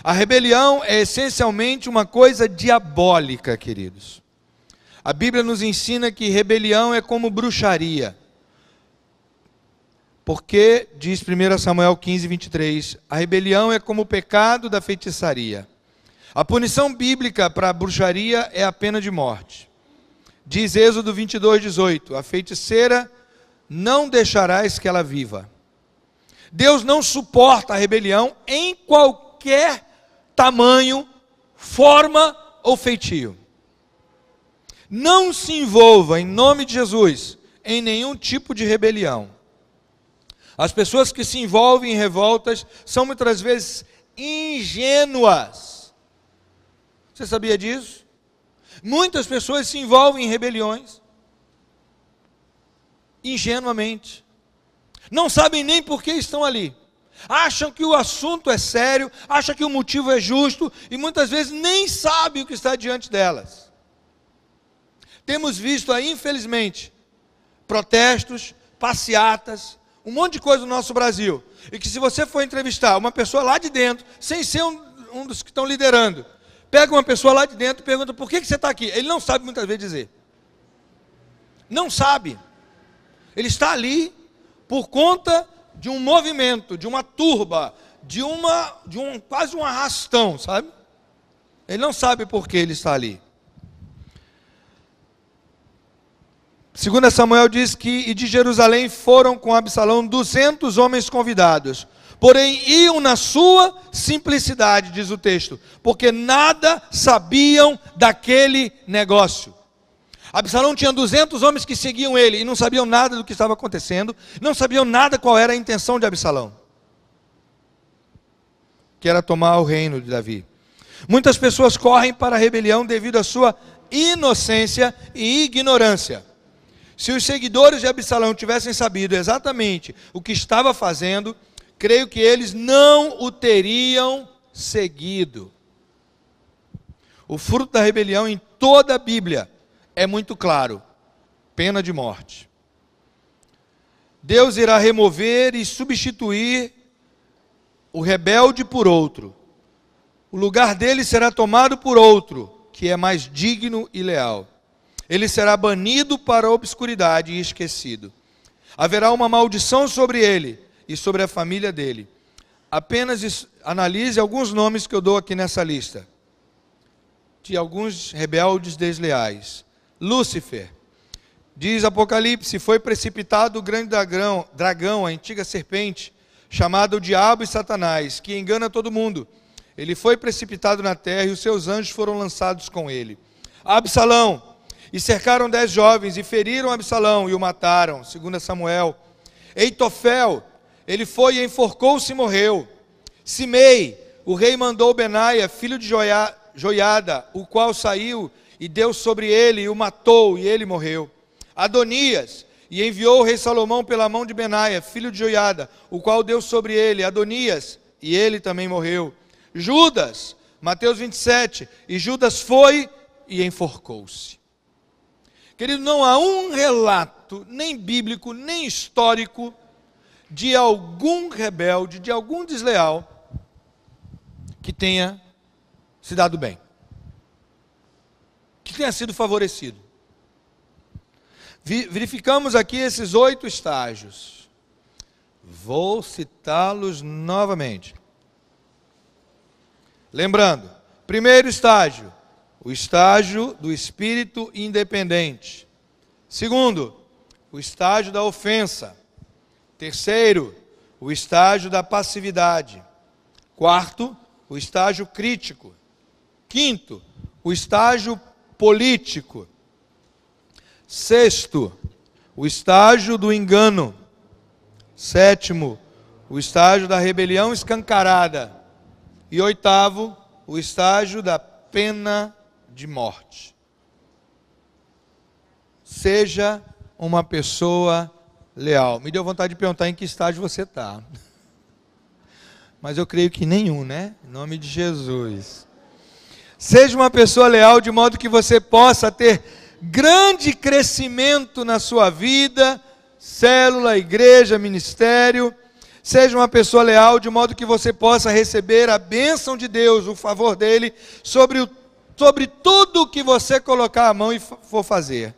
A rebelião é essencialmente uma coisa diabólica, queridos. A Bíblia nos ensina que rebelião é como bruxaria. Porque, diz 1 Samuel 15, 23, a rebelião é como o pecado da feitiçaria. A punição bíblica para a bruxaria é a pena de morte. Diz Êxodo 22, 18, a feiticeira não deixarás que ela viva. Deus não suporta a rebelião em qualquer tamanho, forma ou feitio. Não se envolva, em nome de Jesus, em nenhum tipo de rebelião. As pessoas que se envolvem em revoltas são muitas vezes ingênuas. Você sabia disso? Muitas pessoas se envolvem em rebeliões ingenuamente. Não sabem nem por que estão ali. Acham que o assunto é sério, acham que o motivo é justo e muitas vezes nem sabem o que está diante delas. Temos visto aí, infelizmente, protestos, passeatas, um monte de coisa no nosso Brasil, e que se você for entrevistar uma pessoa lá de dentro, sem ser um dos que estão liderando, pega uma pessoa lá de dentro e pergunta, por que você está aqui? Ele não sabe muitas vezes dizer. Não sabe. Ele está ali por conta de um movimento, de uma turba, de quase um arrastão, sabe? Ele não sabe por que ele está ali. 2 Samuel diz que, e de Jerusalém foram com Absalão 200 homens convidados, porém iam na sua simplicidade, diz o texto, porque nada sabiam daquele negócio. Absalão tinha 200 homens que seguiam ele, e não sabiam nada do que estava acontecendo, não sabiam nada qual era a intenção de Absalão, que era tomar o reino de Davi. Muitas pessoas correm para a rebelião devido à sua inocência e ignorância. Se os seguidores de Absalão tivessem sabido exatamente o que estava fazendo, creio que eles não o teriam seguido. O fruto da rebelião em toda a Bíblia é muito claro: pena de morte. Deus irá remover e substituir o rebelde por outro. O lugar dele será tomado por outro, que é mais digno e leal. Ele será banido para a obscuridade e esquecido. Haverá uma maldição sobre ele e sobre a família dele. Apenas analise alguns nomes que eu dou aqui nessa lista, de alguns rebeldes desleais. Lúcifer, diz Apocalipse, foi precipitado o grande dragão, a antiga serpente, chamado o Diabo e Satanás, que engana todo mundo. Ele foi precipitado na terra e os seus anjos foram lançados com ele. Absalão, e cercaram 10 jovens e feriram Absalão e o mataram, segundo Samuel. Eitofel, ele foi e enforcou-se e morreu. Simei, o rei mandou Benaia, filho de Joiada, o qual saiu e deu sobre ele e o matou, e ele morreu. Adonias, e enviou o rei Salomão pela mão de Benaia, filho de Joiada, o qual deu sobre ele Adonias, e ele também morreu. Judas, Mateus 27, e Judas foi e enforcou-se. Querido, não há um relato, nem bíblico, nem histórico, de algum rebelde, de algum desleal, que tenha se dado bem, que tenha sido favorecido. Verificamos aqui esses 8 estágios. Vou citá-los novamente. Lembrando, primeiro estágio, o estágio do espírito independente. Segundo, o estágio da ofensa. Terceiro, o estágio da passividade. Quarto, o estágio crítico. Quinto, o estágio político. Sexto, o estágio do engano. Sétimo, o estágio da rebelião escancarada. E oitavo, o estágio da pena de morte. Seja uma pessoa leal. Me deu vontade de perguntar em que estágio você está. Mas eu creio que nenhum, né? Em nome de Jesus. Seja uma pessoa leal de modo que você possa ter grande crescimento na sua vida, célula, igreja, ministério. Seja uma pessoa leal de modo que você possa receber a bênção de Deus, o favor dele, sobre tudo que você colocar a mão e for fazer.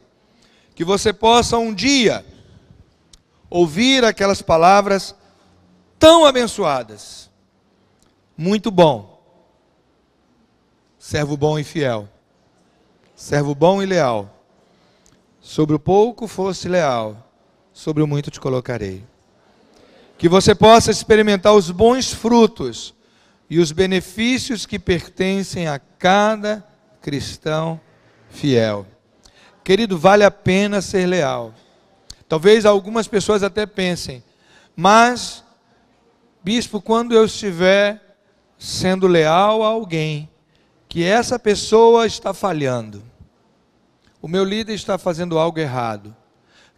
Que você possa um dia ouvir aquelas palavras tão abençoadas. Muito bom, servo bom e fiel, servo bom e leal. Sobre o pouco fosse leal, sobre o muito te colocarei. Que você possa experimentar os bons frutos e os benefícios que pertencem a cada cristão fiel. Querido, vale a pena ser leal. Talvez algumas pessoas até pensem, mas, bispo, quando eu estiver sendo leal a alguém, que essa pessoa está falhando, o meu líder está fazendo algo errado,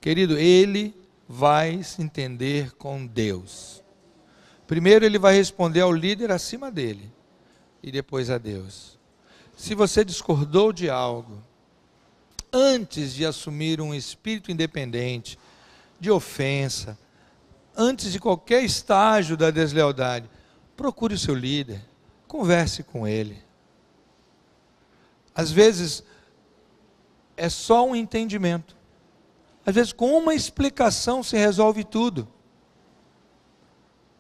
querido, ele vai se entender com Deus. Primeiro ele vai responder ao líder acima dele, e depois a Deus. Se você discordou de algo, antes de assumir um espírito independente, de ofensa, antes de qualquer estágio da deslealdade, procure o seu líder, converse com ele. Às vezes, é só um entendimento. Às vezes, com uma explicação se resolve tudo.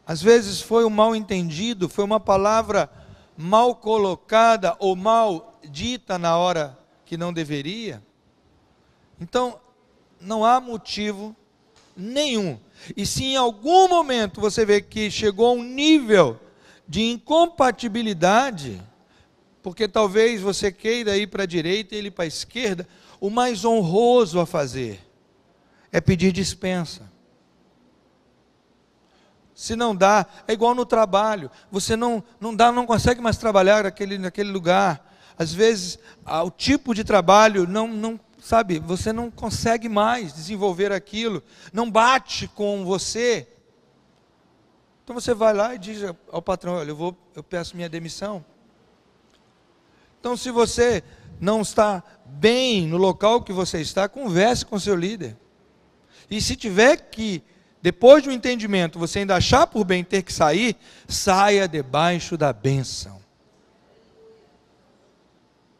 Às vezes, foi um mal entendido, foi uma palavra mal colocada ou mal dita na hora que não deveria. Então, não há motivo nenhum. E se em algum momento você vê que chegou a um nível de incompatibilidade, porque talvez você queira ir para a direita e ele para a esquerda, o mais honroso a fazer é pedir dispensa. Se não dá, é igual no trabalho, você não consegue mais trabalhar naquele lugar. Às vezes, o tipo de trabalho sabe, você não consegue mais desenvolver aquilo, não bate com você. Então você vai lá e diz ao patrão, olha, eu peço minha demissão. Então, se você não está bem no local que você está, converse com seu líder. E se tiver que, depois do entendimento, você ainda achar por bem ter que sair, saia debaixo da bênção.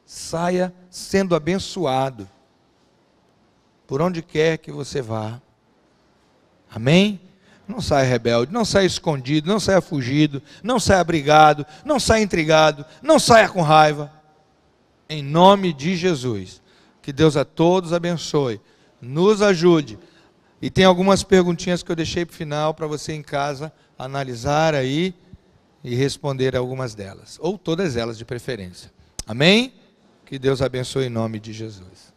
Saia sendo abençoado por onde quer que você vá. Amém? Não saia rebelde, não saia escondido, não saia fugido, não saia brigado, não saia intrigado, não saia com raiva. Em nome de Jesus. Que Deus a todos abençoe, nos ajude. E tem algumas perguntinhas que eu deixei para o final, para você em casa analisar aí e responder algumas delas. Ou todas elas de preferência. Amém? Que Deus abençoe em nome de Jesus.